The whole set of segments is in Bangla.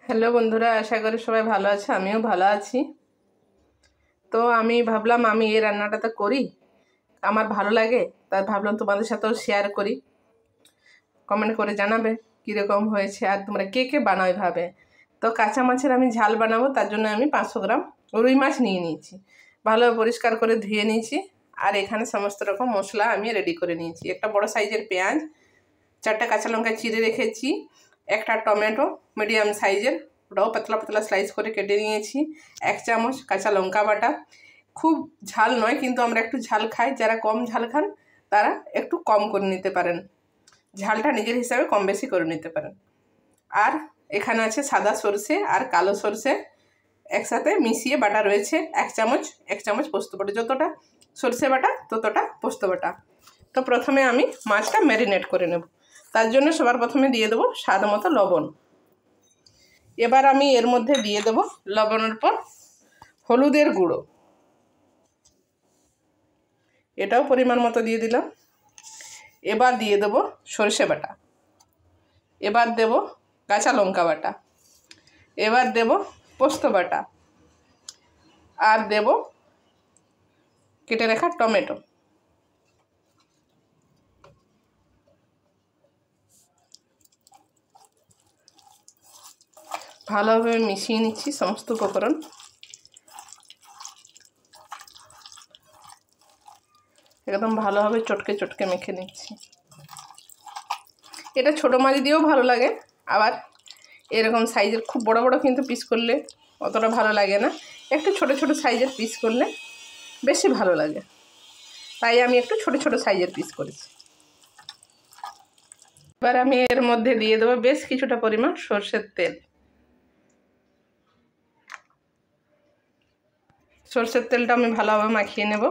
হ্যালো বন্ধুরা, আশা করি সবাই ভালো আছে। আমিও ভালো আছি। তো আমি ভাবলাম আমি এই রান্নাটা তো করি, আমার ভালো লাগে, তাই ভাবলাম তোমাদের সাথেও শেয়ার করি। কমেন্ট করে জানাবে কীরকম হয়েছে আর তোমরা কে কে বানাও এভাবে। তো কাঁচা মাছের আমি ঝাল বানাবো, তার জন্য আমি 500 গ্রাম রুই মাছ নিয়ে নিয়েছি, ভালোভাবে পরিষ্কার করে ধুয়ে নিয়েছি। আর এখানে সমস্ত রকম মশলা আমি রেডি করে নিয়েছি। একটা বড় সাইজের পেঁয়াজ, 4টা কাঁচা লঙ্কা চিড়ে রেখেছি, একটা টমেটো মিডিয়াম সাইজের, ওটাও পাতলা পাতলা স্লাইস করে কেটে নিয়েছি, 1 চামচ কাঁচা লঙ্কা বাটা। খুব ঝাল নয়, কিন্তু আমরা একটু ঝাল খাই, যারা কম ঝাল খান তারা একটু কম করে নিতে পারেন, ঝালটা নিজের হিসাবে কম বেশি করে নিতে পারেন। আর এখানে আছে সাদা সরষে আর কালো সরষে একসাথে মিশিয়ে বাটা রয়েছে, 1 চামচ পোস্ত বাটা, যতটা সরষে বাটা ততটা পোস্ত বাটা। তো প্রথমে আমি মাছটা ম্যারিনেট করে নেব, তার জন্য সবার প্রথমে দিয়ে দেবো স্বাদ মতো লবণ। এবার আমি এর মধ্যে দিয়ে দেবো লবণের পর হলুদের গুঁড়ো, এটাও পরিমাণ মতো দিয়ে দিলাম। এবার দিয়ে দেবো সরষে বাটা, এবার দেব কাঁচা লঙ্কা বাটা, এবার দেব পোস্ত বাটা, আর দেব কেটে রাখা টমেটো। ভালোভাবে মিশিয়ে নিচ্ছি সমস্ত উপকরণ। একদম ভালোভাবে চটকে চটকে মেখে নিচ্ছি। এটা ছোটো মাছ দিয়েও ভালো লাগে, আবার এরকম সাইজের খুব বড় বড় কিন্তু পিস করলে অতটা ভালো লাগে না, একটু ছোট ছোট সাইজের পিস করলে বেশি ভালো লাগে, তাই আমি একটু ছোট ছোট সাইজের পিস করেছি। এবার আমি এর মধ্যে দিয়ে দেবো বেশ কিছুটা পরিমাণ সরষের তেল। সরষের তেলটা আমি ভালোভাবে মাখিয়ে নেব।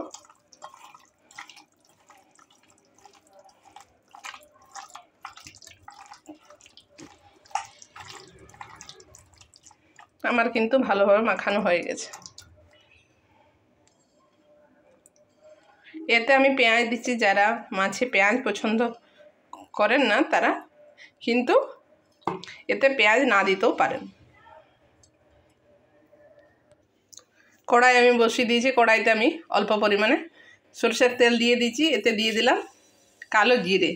আমার কিন্তু ভালোভাবে মাখানো হয়ে গেছে। এতে আমি পেঁয়াজ দিচ্ছি, যারা মাছে পেঁয়াজ পছন্দ করেন না তারা কিন্তু এতে পেঁয়াজ না দিতেও পারেন। কড়াই আমি বসিয়ে দিয়েছি, কড়াইতে আমি অল্প পরিমাণে সরষের তেল দিয়ে দিয়েছি, এতে দিয়ে দিলাম কালো জিরে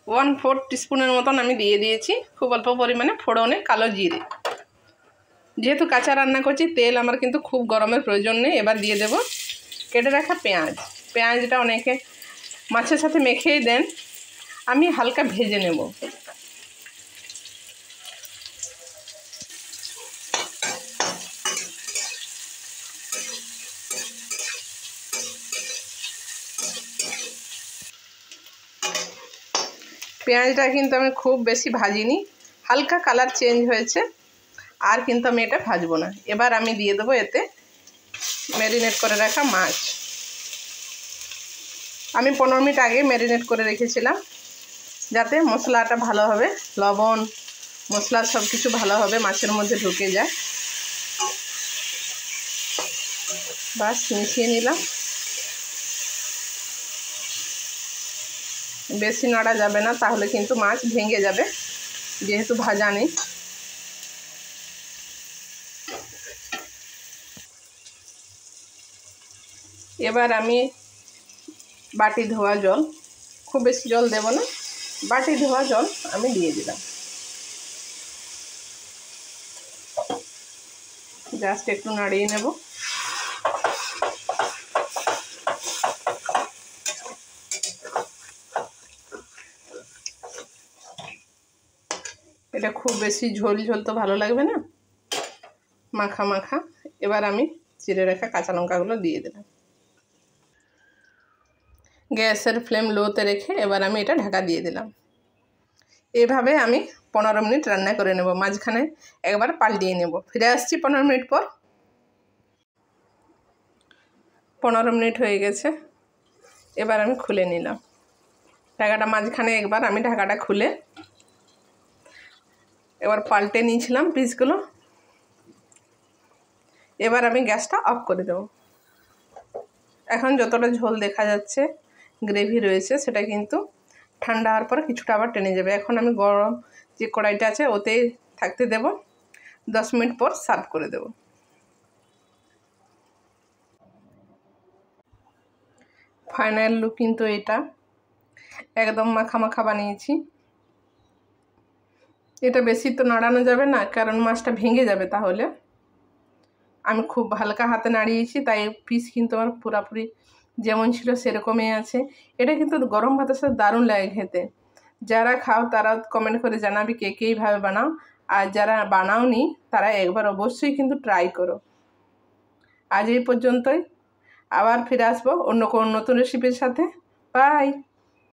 1/4 টিস্পুনের মতন আমি দিয়ে দিয়েছি, খুব অল্প পরিমাণে ফোড়নে কালো জিরে। যেহেতু কাঁচা রান্না করছি তেল আমার কিন্তু খুব গরমের প্রয়োজন নেই। এবার দিয়ে দেব কেটে রাখা পেঁয়াজ। পেঁয়াজটা অনেকে মাছের সাথে মেখেই দেন, আমি হালকা ভেজে নেব। পেঁয়াজটা কিন্তু আমি খুব বেশি ভাজিনি, হালকা কালার চেঞ্জ হয়েছে, আর কিন্তু আমি এটা ভাজবো না। এবার আমি দিয়ে দেবো এতে ম্যারিনেট করে রাখা মাছ। আমি 15 মিনিট আগে ম্যারিনেট করে রেখেছিলাম, যাতে মশলাটা ভালোভাবে লবণ মশলা সব কিছু ভালোভাবে মাছের মধ্যে ঢুকে যায়। বাস মিশিয়ে নিলাম। বেশি নাড়া যাবে না, তাহলে কিন্তু মাছ ভেঙে যাবে, যেহেতু ভাজা নেই। এবার আমি বাটি ধোয়া জল, খুব বেশি জল দেব না, বাটি ধোয়া জল আমি দিয়ে দিলাম। জাস্ট একটু নাড়িয়ে নেব। এটা খুব বেশি ঝোল ঝোল তো ভালো লাগবে না, মাখা মাখা। এবার আমি চিড়ে রাখা কাঁচা লঙ্কাগুলো দিয়ে দিলাম। গ্যাসের ফ্লেম লোতে রেখে এবার আমি এটা ঢাকা দিয়ে দিলাম। এভাবে আমি 15 মিনিট রান্না করে নেব, মাঝখানে একবার পাল্টিয়ে নেব। ফিরে আসছি 15 মিনিট পর। 15 মিনিট হয়ে গেছে, এবার আমি খুলে নিলাম ঢাকাটা। মাঝখানে একবার আমি ঢাকাটা খুলে এবার পাল্টে নিয়েছিলাম পিসগুলো। এবার আমি গ্যাসটা অফ করে দেব। এখন যতটা ঝোল দেখা যাচ্ছে গ্রেভি রয়েছে, সেটা কিন্তু ঠান্ডা হওয়ার পর কিছুটা আবার টেনে যাবে। এখন আমি গরম যে কড়াইটা আছে ওতে থাকতে দেব। 10 মিনিট পর সার্ভ করে দেব। ফাইনাল লুক কিন্তু এটা একদম মাখা মাখা বানিয়েছি। এটা বেশি তো নাড়ানো যাবে না, কারণ মাছটা ভেঙে যাবে তাহলে। আমি খুব হালকা হাতে নাড়িয়েছি, তাই পিস কিন্তু আমার পুরোপুরি যেমন ছিল সেরকমই আছে। এটা কিন্তু গরম ভাতের সাথে দারুণ লাগে খেতে। যারা খাও তারা কমেন্ট করে জানাবি কে কে এইভাবে বানাও, আর যারা বানাওনি তারা একবার অবশ্যই কিন্তু ট্রাই করো। আজ এই পর্যন্তই, আবার ফিরে আসবো অন্য কোনো নতুন রেসিপির সাথে। বাই।